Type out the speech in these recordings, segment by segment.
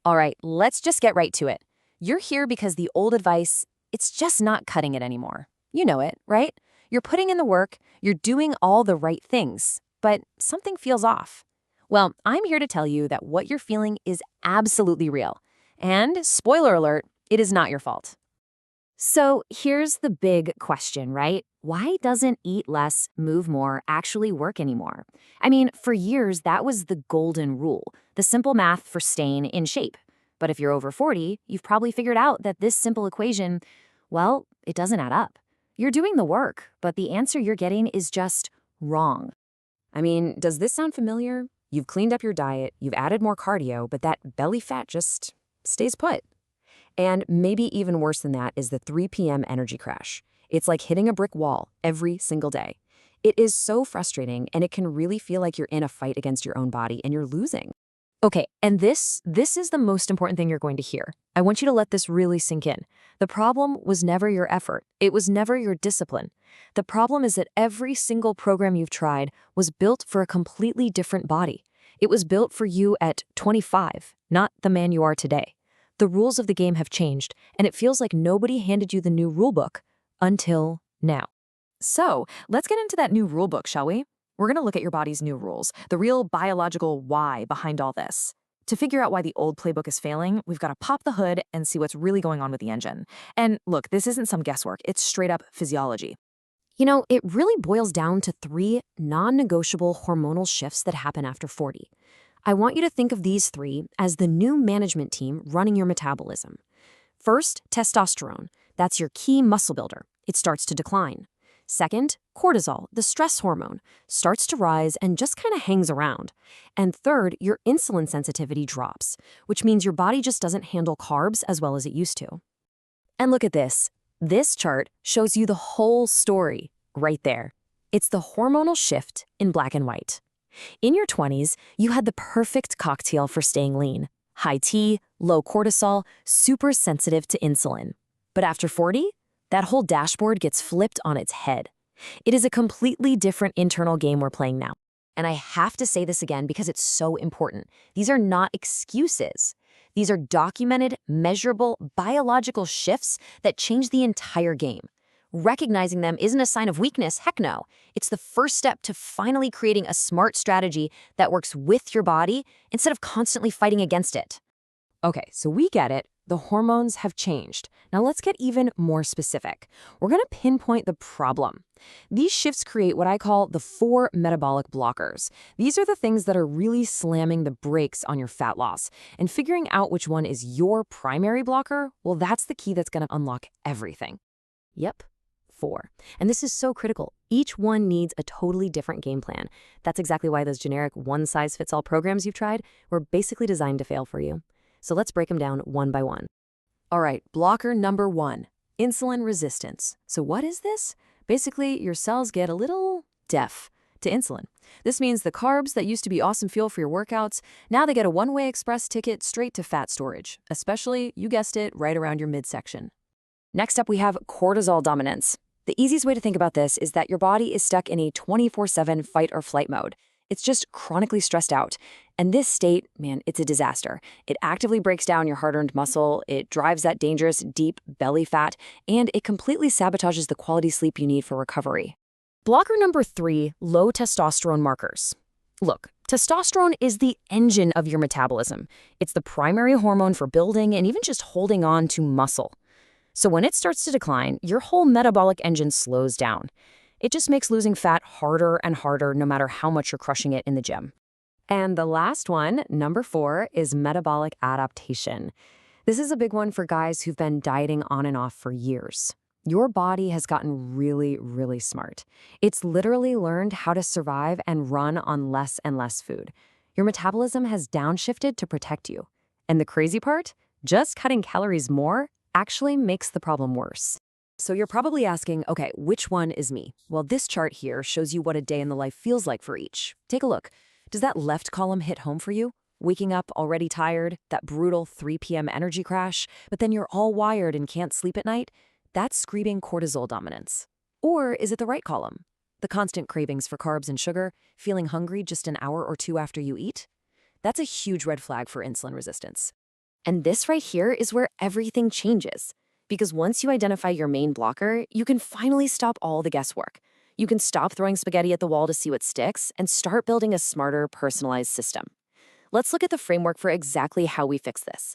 All right, let's just get right to it. You're here because the old advice, it's just not cutting it anymore. You know it, right? You're putting in the work, you're doing all the right things, but something feels off. Well, I'm here to tell you that what you're feeling is absolutely real. And spoiler alert, it is not your fault. So here's the big question, right? Why doesn't eat less, move more actually work anymore? I mean, for years, that was the golden rule, the simple math for staying in shape. But if you're over 40, you've probably figured out that this simple equation, well, it doesn't add up. You're doing the work, but the answer you're getting is just wrong. I mean, does this sound familiar? You've cleaned up your diet, you've added more cardio, but that belly fat just stays put. And maybe even worse than that is the 3 p.m. energy crash. It's like hitting a brick wall every single day. It is so frustrating, and it can really feel like you're in a fight against your own body and you're losing. Okay, and this is the most important thing you're going to hear. I want you to let this really sink in. The problem was never your effort. It was never your discipline. The problem is that every single program you've tried was built for a completely different body. It was built for you at 25, not the man you are today. The rules of the game have changed, and it feels like nobody handed you the new rulebook until now. So, let's get into that new rulebook, shall we? We're going to look at your body's new rules, the real biological why behind all this. To figure out why the old playbook is failing, we've got to pop the hood and see what's really going on with the engine. And look, this isn't some guesswork, it's straight up physiology. You know, it really boils down to 3 non-negotiable hormonal shifts that happen after 40. I want you to think of these 3 as the new management team running your metabolism. First, testosterone. That's your key muscle builder. It starts to decline. Second, cortisol, the stress hormone, starts to rise and just kind of hangs around. And third, your insulin sensitivity drops, which means your body just doesn't handle carbs as well as it used to. And look at this. This chart shows you the whole story right there. It's the hormonal shift in black and white. In your 20s, you had the perfect cocktail for staying lean. High T, low cortisol, super sensitive to insulin. But after 40, that whole dashboard gets flipped on its head. It is a completely different internal game we're playing now. And I have to say this again because it's so important. These are not excuses. These are documented, measurable, biological shifts that change the entire game. Recognizing them isn't a sign of weakness, heck no. It's the first step to finally creating a smart strategy that works with your body instead of constantly fighting against it. Okay, so we get it. The hormones have changed. Now let's get even more specific. We're going to pinpoint the problem. These shifts create what I call the 4 metabolic blockers. These are the things that are really slamming the brakes on your fat loss. And figuring out which one is your primary blocker, well, that's the key that's going to unlock everything. Yep. 4. And this is so critical. Each one needs a totally different game plan. That's exactly why those generic one-size-fits-all programs you've tried were basically designed to fail for you. So let's break them down one by one. All right, blocker number 1, insulin resistance. So what is this? Basically, your cells get a little deaf to insulin. This means the carbs that used to be awesome fuel for your workouts, now they get a one-way express ticket straight to fat storage, especially, you guessed it, right around your midsection. Next up, we have cortisol dominance. The easiest way to think about this is that your body is stuck in a 24/7 fight or flight mode. It's just chronically stressed out. And this state, man, it's a disaster. It actively breaks down your hard-earned muscle, it drives that dangerous, deep belly fat, and it completely sabotages the quality sleep you need for recovery. Blocker number 3, low testosterone markers. Look, testosterone is the engine of your metabolism. It's the primary hormone for building and even just holding on to muscle. So when it starts to decline, your whole metabolic engine slows down. It just makes losing fat harder and harder no matter how much you're crushing it in the gym. And the last one, number 4, is metabolic adaptation. This is a big one for guys who've been dieting on and off for years. Your body has gotten really, really smart. It's literally learned how to survive and run on less and less food. Your metabolism has downshifted to protect you. And the crazy part? Just cutting calories more actually makes the problem worse. So you're probably asking, okay, which one is me? Well, this chart here shows you what a day in the life feels like for each. Take a look. Does that left column hit home for you? Waking up already tired, that brutal 3 p.m. energy crash, but then you're all wired and can't sleep at night? That's screaming cortisol dominance. Or is it the right column? The constant cravings for carbs and sugar, feeling hungry just an hour or 2 after you eat? That's a huge red flag for insulin resistance. And this right here is where everything changes. Because once you identify your main blocker, you can finally stop all the guesswork. You can stop throwing spaghetti at the wall to see what sticks and start building a smarter, personalized system. Let's look at the framework for exactly how we fix this.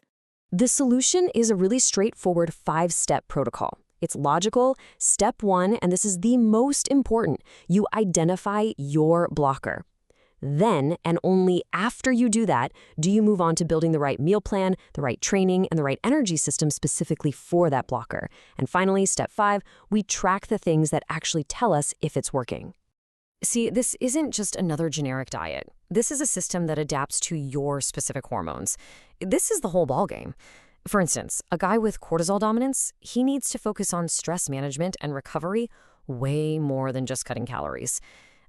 The solution is a really straightforward 5-step protocol. It's logical. Step 1, and this is the most important, you identify your blocker. Then, and only after you do that, do you move on to building the right meal plan, the right training, and the right energy system specifically for that blocker. And finally, step 5, we track the things that actually tell us if it's working. See, this isn't just another generic diet. This is a system that adapts to your specific hormones. This is the whole ballgame. For instance, a guy with cortisol dominance, he needs to focus on stress management and recovery way more than just cutting calories.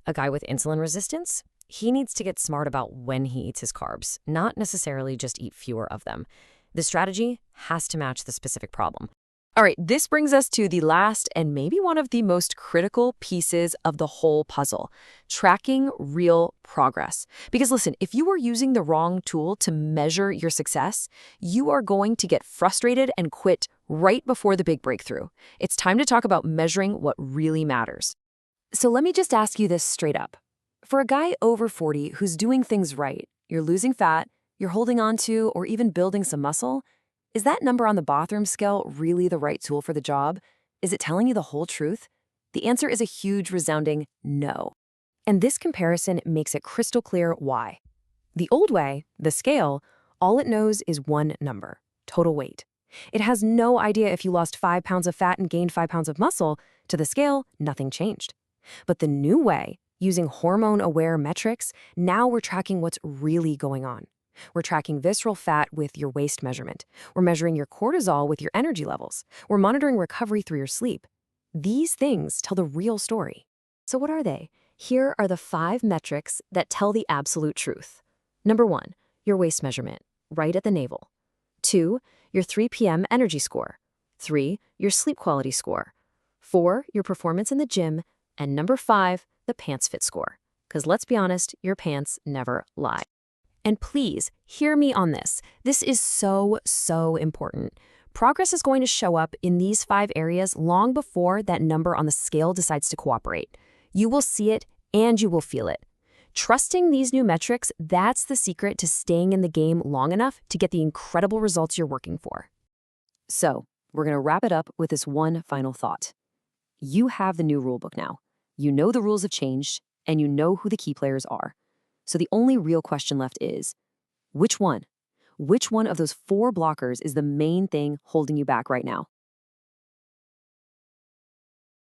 A guy with insulin resistance, he needs to get smart about when he eats his carbs, not necessarily just eat fewer of them. The strategy has to match the specific problem. All right, this brings us to the last and maybe one of the most critical pieces of the whole puzzle, tracking real progress. Because listen, if you are using the wrong tool to measure your success, you are going to get frustrated and quit right before the big breakthrough. It's time to talk about measuring what really matters. So let me just ask you this straight up. For a guy over 40 who's doing things right, you're losing fat, you're holding on to, or even building some muscle, is that number on the bathroom scale really the right tool for the job? Is it telling you the whole truth? The answer is a huge, resounding no. And this comparison makes it crystal clear why. The old way, the scale, all it knows is one number, total weight. It has no idea if you lost 5 pounds of fat and gained 5 pounds of muscle. To the scale, nothing changed. But the new way, using hormone-aware metrics, now we're tracking what's really going on. We're tracking visceral fat with your waist measurement. We're measuring your cortisol with your energy levels. We're monitoring recovery through your sleep. These things tell the real story. So what are they? Here are the 5 metrics that tell the absolute truth. Number 1, your waist measurement, right at the navel. 2, your 3 p.m. energy score. 3, your sleep quality score. 4, your performance in the gym. And number 5, the pants fit score. Because let's be honest, your pants never lie. And please, hear me on this. This is so, so important. Progress is going to show up in these 5 areas long before that number on the scale decides to cooperate. You will see it and you will feel it. Trusting these new metrics, that's the secret to staying in the game long enough to get the incredible results you're working for. So, we're going to wrap it up with this one final thought. You have the new rulebook now. You know the rules have changed, and you know who the key players are. So the only real question left is, which one? Which one of those 4 blockers is the main thing holding you back right now?